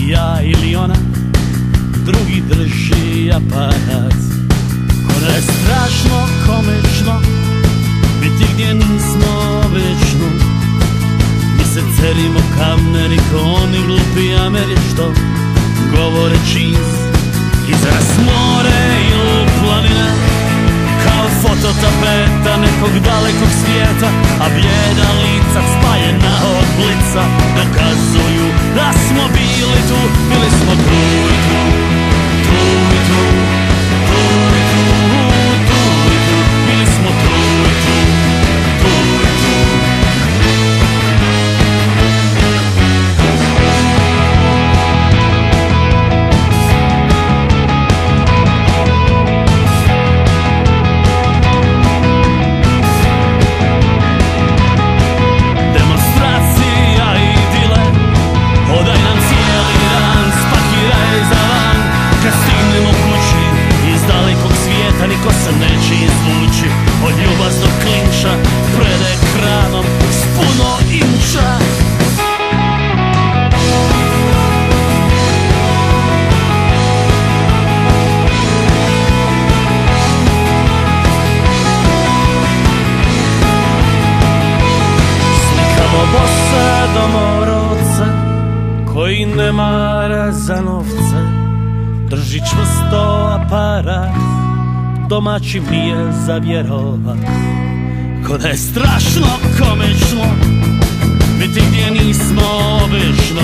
ja ili ona, drugi drži aparat. Ono je strašno komično biti gdje nismo večno. Mi se cerimo kameri ko oni glupi Ameri što govore cheese. Iza nas more ili planine kao fototapeta nekog dalekog svijeta, a blijeda lica spaljena od blica dokazuju da smo bili tu, bili smo tu i tu, tu i tu, tu i tu, tu i tu, bili smo tu i tu, tu i tu. Niko se neće izvući od ljubaznog klinča pred ekranom s puno inča. Slikamo bosa domorodca koji ne mara za novce, drži čvrsto aparat, domaći mi je za vjerovat. Ko da je strašno komično biti gdje nismo obično.